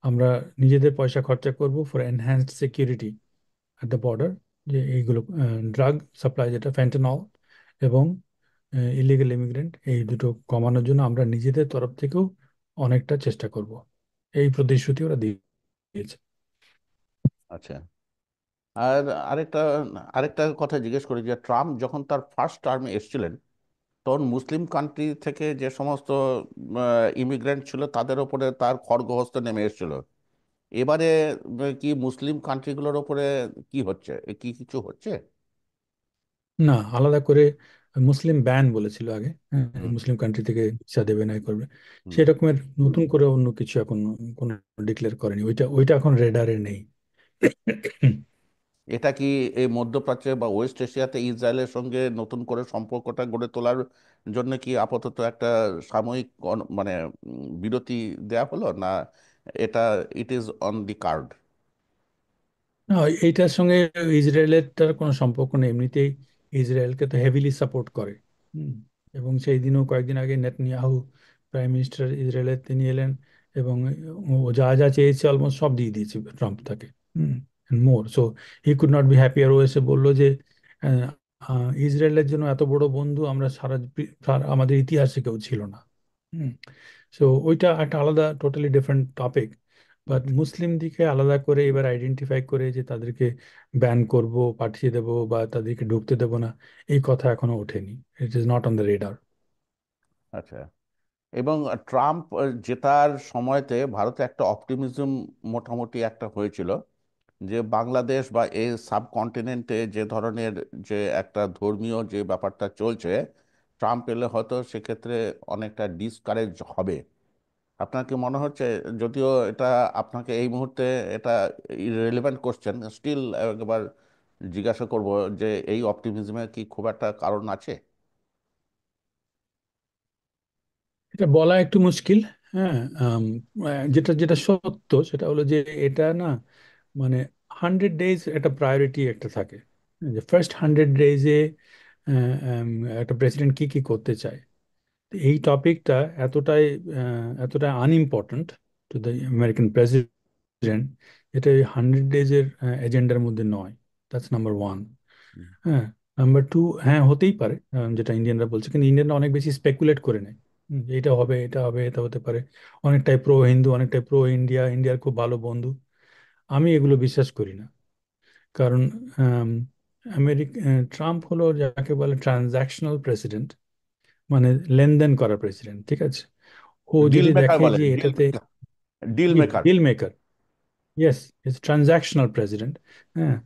আমরা নিজেদের পয়সা খরচা করব for enhanced security at the border. যে এইগুলো ড্রাগ সাপ্লাই, যেটা ফ্যান্টানল এবং ইলিগেল ইমিগ্রেন্ট, এই দুটো কমানোর জন্য আমরা নিজেদের তরফ থেকেও অনেকটা চেষ্টা করব। এই প্রতিশ্রুতি ওরা দিয়েছে। আচ্ছা। আর আরেকটা আরেকটা কথা জিজ্ঞেস করি, যে ট্রাম্প যখন তার ফার্স্ট টার্মে এসেছিলেন, তখন মুসলিম কান্ট্রি থেকে যে সমস্ত ইমিগ্রেন্ট ছিল তাদের ওপরে তার খড়গহস্ত নেমে এসেছিল। এবারে কি মুসলিম কান্ট্রিগুলোর ওপরে কি হচ্ছে, কি কিছু হচ্ছে? না, আলাদা করে মুসলিম ব্যান বলেছিল আগে, হ্যাঁ, হুম, মুসলিম কান্ট্রি থেকে ভিসা দেবে না, এ করবে। হুম। সেরকমের নতুন করে অন্য কিছু এখন কোনো ডিক্লেয়ার করেনি, ওইটা ওইটা এখন রেডারে নেই। এটা কি এই মধ্যপ্রাচ্যে বা ওয়েস্ট এশিয়াতে ইসরায়েলের সঙ্গে নতুন করে সম্পর্কটা গড়ে তোলার জন্য কি আপাতত একটা সাময়িক মানে বিরতি দেয়া হলো না? এটা it is on the card. না, এইটার সঙ্গে ইসরায়েলের তার কোনো সম্পর্ক নেই। এমনিতেই ইসরায়েলকে তো হেভিলি সাপোর্ট করে। হুম। এবং সেই দিনও, কয়েকদিন আগে নেতনিয়াহু প্রাইম মিনিস্টার ইসরায়েলের, তিনি এলেন, এবং ও যা যা চেয়েছে অলমোস্ট সব দিয়ে দিয়েছে ট্রাম্প তাকে। Hmm. More so he could not be happy. আর ও এসে বললো যে আহ, ইসরায়েলের জন্য এত বড় বন্ধু আমরা আমাদের ইতিহাসে কেউ ছিল না। হুম। সো ওইটা একটা আলাদা, টোটালি ডিফারেন্ট টপিক। বাট মুসলিম দিকে আলাদা করে এবার আইডেন্টিফাই করে যে তাদেরকে ব্যান করব, পাঠিয়ে দেব, বা তাদেরকে ঢুকতে দেব না, এই কথা এখনো ওঠেনি। It is not on the radar. আচ্ছা। এবং ট্রাম্প জেতার সময়তে ভারতে একটা অপটিমিজম মোটামুটি একটা হয়েছিল, যে বাংলাদেশ বা এই সাবকন্টিনেন্টে যে ধরনের যে একটা ধর্মীয় যে ব্যাপারটা চলছে, ট্রাম্প এলে হয়তো সেক্ষেত্রে অনেকটা ডিসকারেজ হবে। আপনার কি মনে হচ্ছে? যদিও এটা আপনাকে এই মুহূর্তে এটা রিলেভেন্ট কোশ্চেন স্টিল একবার জিজ্ঞাসা করব যে এই অপটিমিজমের কি খুব একটা কারণ আছে? এটা বলা একটু মুশকিল। হ্যাঁ, যেটা যেটা সত্য সেটা হলো যে এটা না, মানে 100 ডেজ একটা প্রায়োরিটি একটা থাকে, যে ফার্স্ট 100 ডেজে একটা প্রেসিডেন্ট কি কি করতে চায়। তো এই টপিকটা এতটাই এতটাই unimportant to the American president, এটা 100 ডেজের এজেন্ডার মধ্যে নয়। That's number one. হুম। হ্যাঁ। নাম্বার টু, হ্যাঁ হতেই পারে, যেটা ইন্ডিয়ানরা বলছে, কিন্তু ইন্ডিয়ানরা অনেক বেশি স্পেকুলেট করে নেয়। এটা হবে, এটা হবে, এটা হতে পারে। অনেকটাই প্রো হিন্দু, অনেকটাই প্রো ইন্ডিয়া, ইন্ডিয়ার খুব ভালো বন্ধু। আমি এগুলো বিশ্বাস করি না। কারণ আমেরিকা, ট্রাম্প হলো যাকে বলে ট্রানজাকশনাল প্রেসিডেন্ট, মানে লেনদেন করা প্রেসিডেন্ট, ঠিক আছে। ও ডিল যদি মেকার দেখে বলে, যে ডিল এটাতে deal maker. Deal maker, yes, is transactional president. হ্যাঁ,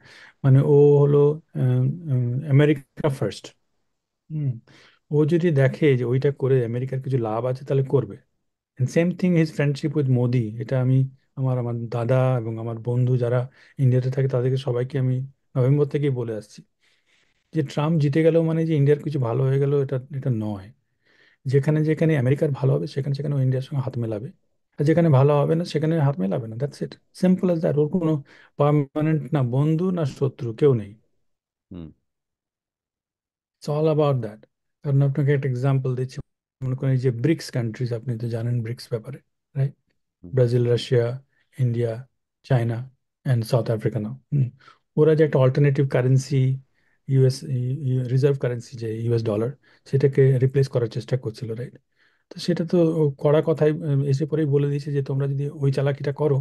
মানে ও হলো আমেরিকা ফার্স্ট। হুম। ও যদি দেখে যে ওইটা করে আমেরিকার কিছু লাভ আছে তাহলে করবে। Same thing his friendship with Modi, এটা আমি আমার আমার দাদা এবং আমার বন্ধু যারা ইন্ডিয়াতে থাকে তাদেরকে সবাইকে আমি নভেম্বর থেকেই বলে আসছি যে ট্রাম্প জিতে গেল মানে যে ইন্ডিয়ার কিছু ভালো হয়ে গেল, এটা এটা নয়। যেখানে যেখানে আমেরিকার ভালো হবে সেখানে সেখানে ও ইন্ডিয়ার সঙ্গে হাত মেলাবে। আর যেখানে ভালো হবে না সেখানে হাত মেলাবে না, that's it. Simple as that. ওর কোনো পার্মানেন্ট না বন্ধু না শত্রু কেউ নেই। Hmm. It's all about that. কারণ আপনাকে একটা এক্সাম্পল দিচ্ছি। মনে করেন এই যে ব্রিক্স কান্ট্রিজ, আপনি তো জানেন ব্রিক্স ব্যাপারে, right? Hmm. Brazil, Russia, India, China and South Africa now. ওরা যে একটা alternative currency, US reserve currency যে ইউএস ডলার, সেটাকে রিপ্লেস করার চেষ্টা করছিল, রাইট? তো সেটা তো ও কড়া কথায় এসে পরেই বলে দিয়েছে যে তোমরা যদি ওই চালাকিটা করো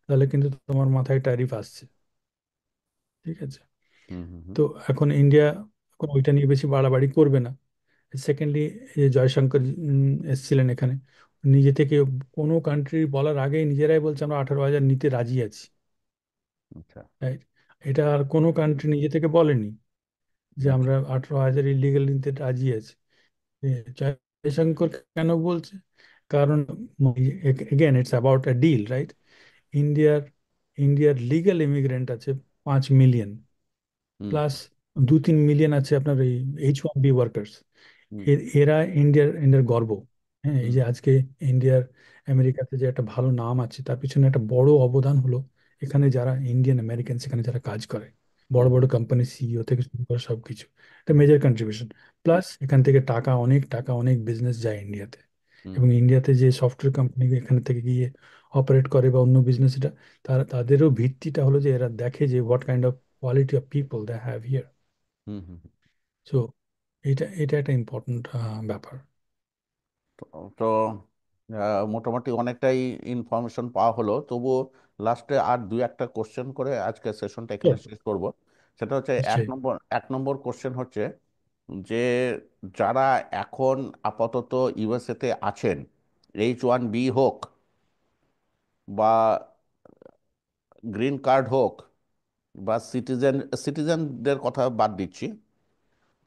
তাহলে কিন্তু তোমার মাথায় ট্যারিফ আসছে, ঠিক আছে। হুম। হুম। হুম। তো এখন ইন্ডিয়া এখন ওইটা নিয়ে বেশি বাড়াবাড়ি করবে না। সেকেন্ডলি, জয়শঙ্কর এসেছিলেন এখানে, নিজে থেকে কোনো কান্ট্রি বলার আগেই নিজেরাই বলছে আমরা 18,000 নিতে রাজি আছি, আচ্ছা। রাইট? এটা আর কোনো কান্ট্রি নিজে থেকে বলেনি যে আচ্ছা। আমরা 18,000 ইলিগেল নিতে রাজি আছি। এ, জয়শঙ্কর কেন বলছে? কারণ again it's about a deal, right? ইন্ডিয়ার ইন্ডিয়ার লিগ্যাল ইমিগ্রেন্ট আছে 5 মিলিয়ন, হুম। প্লাস 2-3 মিলিয়ন আছে আপনার এই H1B ওয়ার্কার্স। হুম। এরা ইন্ডিয়ার ইন্ডিয়ার গর্ব। হ্যাঁ, এই হুম। যে আজকে ইন্ডিয়ার আমেরিকাতে যে একটা ভালো নাম আছে তার পিছনে একটা বড় অবদান হলো এখানে যারা ইন্ডিয়ান আমেরিকান সেখানে যারা কাজ করে, বড় হুম। বড় কোম্পানি সিইও থেকে শুরু করে সবকিছু, একটা মেজর কন্ট্রিবিউশন। প্লাস এখান থেকে টাকা অনেক বিজনেস যায় ইন্ডিয়াতে। হুম। এবং ইন্ডিয়াতে যে সফটওয়্যার কোম্পানি এখান থেকে গিয়ে অপারেট করে বা অন্য বিজনেস, এটা তাদেরও ভিত্তিটা হলো যে এরা দেখে যে what kind of quality of people they have here. Hmm. Hmm. So এটা এটা একটা ইম্পর্টেন্ট ব্যাপার। তো তো, মোটামুটি অনেকটাই ইনফরমেশন পাওয়া হলো, তবুও লাস্টে আর দুই একটা কোশ্চেন করে আজকে সেশনটা এখানে Sure, শেষ করব। সেটা হচ্ছে নিশ্চয়ই। এক নম্বর কোশ্চেন হচ্ছে যে যারা এখন আপাতত ইউএসএ তে আছেন, H1B হোক বা গ্রিন কার্ড হোক বা সিটিজেনদের কথা বাদ দিচ্ছি,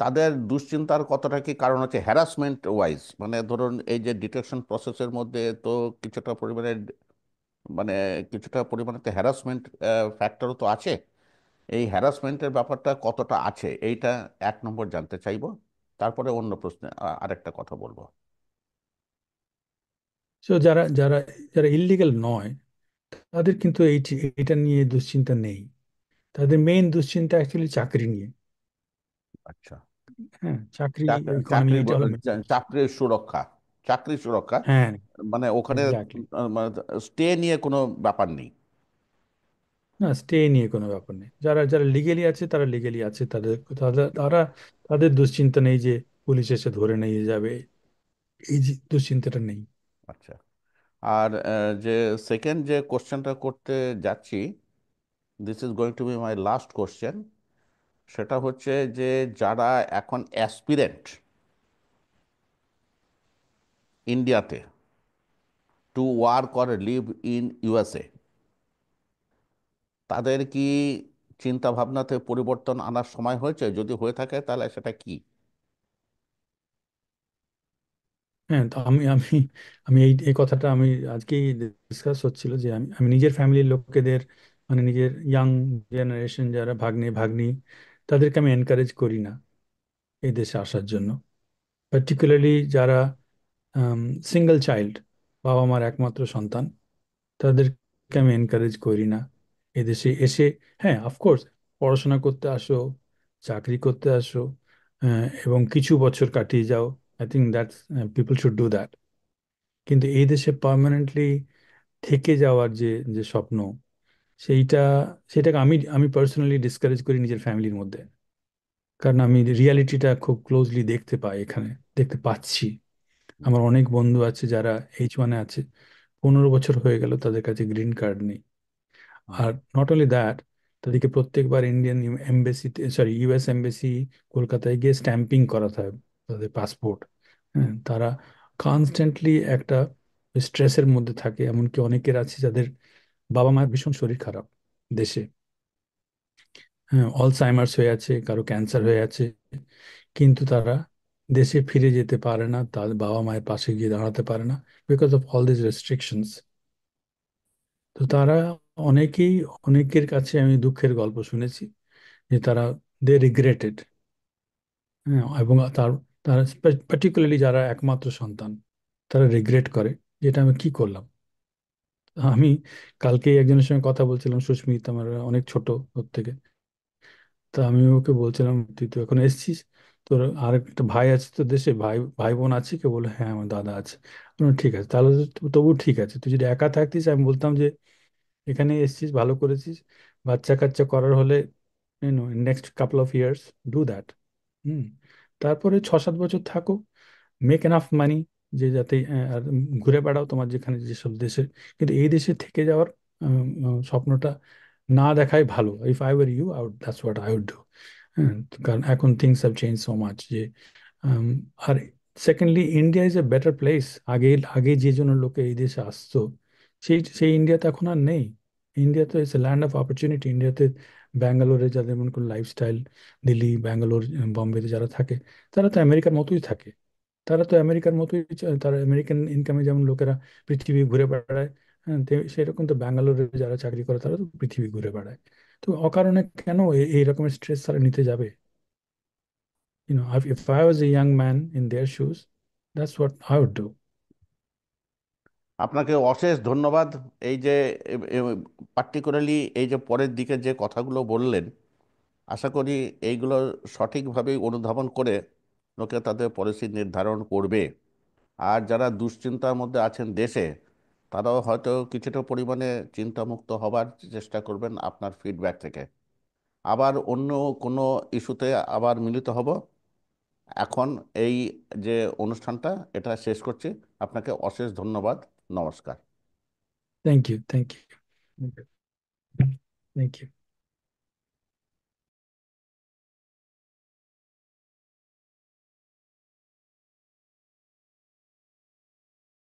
তাদের দুশ্চিন্তার কতটা কি কারণ হচ্ছে হ্যারাসমেন্ট ওয়াইজ, মানে ধরুন এই যে ডিটেকশন প্রসেসের মধ্যে তো কিছুটা পরিমাণে, মানে কিছুটা পরিমাণে তো হ্যারাসমেন্ট ফ্যাক্টরও তো আছে। এই হ্যারাসমেন্টের ব্যাপারটা কতটা আছে এইটা এক নম্বর জানতে চাইবো। তারপরে অন্য প্রশ্নে আরেকটা কথা বলবো। সো যারা যারা যারা ইলিগাল নয় তাদের কিন্তু এটা নিয়ে দুশ্চিন্তা নেই। তাদের মেইন দুশ্চিন্তা অ্যাকচুয়ালি চাকরি নিয়ে। আচ্ছা। হ্যাঁ, চাকরি, ইকোনমি, চাকরি এটা হলো main issue। চাকরির সুরক্ষা, চাকরির সুরক্ষা, হ্যাঁ, মানে ওখানে এক্স্যাক্টলি। স্টে নিয়ে কোনো ব্যাপার নেই। না, স্টে নিয়ে কোনো ব্যাপার নেই। যারা যারা লিগেলি আছে তারা লিগেলি আছে, তাদের তারা তারা তাদের দুশ্চিন্তা নেই যে পুলিশ এসে ধরে নিয়ে যাবে, এই যে দুশ্চিন্তাটা নেই। আচ্ছা। আর যে সেকেন্ড যে কোশ্চেনটা করতে যাচ্ছি, this is going to B my last question. সেটা হচ্ছে যে যারা এখন অ্যাসপিরেন্ট ইন্ডিয়াতে to work or live in USA, তাদের কি চিন্তা ভাবনাতে পরিবর্তন আনার সময় হয়েছে? যদি হয়ে থাকে তাহলে সেটা কি? হ্যাঁ, তো আমি আমি আমি এই এই কথাটা আমি আজকেই ডিসকাস হচ্ছিল যে আমি আমি নিজের ফ্যামিলির লোকেদের মানে নিজের ইয়াং জেনারেশন যারা ভাগ্নে ভাগ্নি, তাদেরকে আমি এনকারেজ করি না এই দেশে আসার জন্য। পার্টিকুলারলি যারা সিঙ্গেল চাইল্ড, বাবা মার একমাত্র সন্তান, তাদেরকে আমি এনকারেজ করি না এদেশে এসে। হ্যাঁ, অফকোর্স, পড়াশোনা করতে আসো, চাকরি করতে আসো, এবং কিছু বছর কাটিয়ে যাও। I think that's, people should do that. কিন্তু এই দেশে পার্মানেন্টলি থেকে যাওয়ার যে যে স্বপ্ন, সেইটা সেটাকে আমি পার্সোনালি ডিসকারেজ করি নিজের ফ্যামিলির মধ্যে। কারণ আমি রিয়ালিটিটা খুব ক্লোজলি দেখতে পাই এখানে, দেখতে পাচ্ছি। আমার অনেক বন্ধু আছে যারা H1-এ আছে, 15 বছর হয়ে গেল তাদের কাছে গ্রিন কার্ড নেই। আর নট অনলি দ্যাট, তাদেরকে প্রত্যেকবার ইন্ডিয়ান এমবেসিতে, সরি US এমবেসি কলকাতায় গিয়ে স্ট্যাম্পিং করাতে হয় তাদের পাসপোর্ট। হ্যাঁ, তারা কনস্ট্যান্টলি একটা স্ট্রেসের মধ্যে থাকে। এমনকি অনেকের আছে যাদের বাবা মায়ের ভীষণ শরীর খারাপ দেশে, হ্যাঁ, অলসাইমার্স হয়ে আছে, কারো ক্যান্সার হয়ে আছে, কিন্তু তারা দেশে ফিরে যেতে পারে না, তাদের বাবা মায়ের পাশে গিয়ে দাঁড়াতে পারে না, because of all this restrictions. তো তারা অনেকেই, অনেকের কাছে আমি দুঃখের গল্প শুনেছি যে তারা, দে রিগ্রেটেড। হ্যাঁ, এবং তার তারা পার্টিকুলারলি যারা একমাত্র সন্তান, তারা রিগ্রেট করে যেটা আমি কি করলাম। আমি কালকে একজনের সঙ্গে কথা বলছিলাম, সুস্মিত, আমার অনেক ছোট ওর থেকে। তা আমি ওকে বলছিলাম, তুই তো এখন এসেছিস, তোর আর একটা ভাই আছে তো দেশে, ভাই ভাই বোন আছে? কে বলে, হ্যাঁ আমার দাদা আছে। আমি বললাম, ঠিক আছে, তাহলে তো তবু ঠিক আছে। তুই যদি একা থাকতিস, আমি বলতাম যে এখানে এসেছিস, ভালো করেছিস। বাচ্চা কাচ্চা করার হলে next couple of years do that. Hmm. তারপরে 6-7 বছর থাকো, মেক এনাফ মানি, যে যাতে আর ঘুরে বেড়াও তোমার যেখানে যেসব দেশে। কিন্তু এই দেশে থেকে যাওয়ার স্বপ্নটা না দেখাই ভালো। If I were you, I would, that's what I would do. হ্যাঁ, কারণ এখন things have change so much যে উম, আর secondly, India is a better place. আগে আগে যে জন্য লোকে এই দেশে আসতো, সেই সেই ইন্ডিয়াতে এখন আর নেই। ইন্ডিয়া তো it's a land of opportunity. ইন্ডিয়াতে ব্যাঙ্গালোরে যাদের মনে করুন লাইফস্টাইল, দিল্লি, ব্যাঙ্গালোর, বোম্বেতে যারা থাকে, তারা তো আমেরিকার মতোই থাকে। তারা তো আমেরিকার মতোই তারা আমেরিকান ইনকামে যেমন লোকেরা পৃথিবী ঘুরে বেড়ায়, হ্যাঁ, সেরকম তো ব্যাঙ্গালোরে যারা চাকরি করে তারা তো পৃথিবী ঘুরে বেড়ায়। তো অকারণে কেন এই রকমের স্ট্রেস তারা নিতে যাবে? If I was a young man in their shoes, that's what I would do. আপনাকে অশেষ ধন্যবাদ। এই যে পার্টিকুলারলি এই যে পরের দিকে যে কথাগুলো বললেন, আশা করি এইগুলো সঠিকভাবে অনুধাবন করে লোকে তাদের পলিসি নির্ধারণ করবে। আর যারা দুশ্চিন্তার মধ্যে আছেন দেশে, তারাও হয়তো কিছুটা পরিমাণে চিন্তামুক্ত হবার চেষ্টা করবেন আপনার ফিডব্যাক থেকে। আবার অন্য কোনো ইস্যুতে আবার মিলিত হব। এখন এই যে অনুষ্ঠানটা, এটা শেষ করছি। আপনাকে অশেষ ধন্যবাদ। নমস্কার। Thank you. Thank you. Thank you.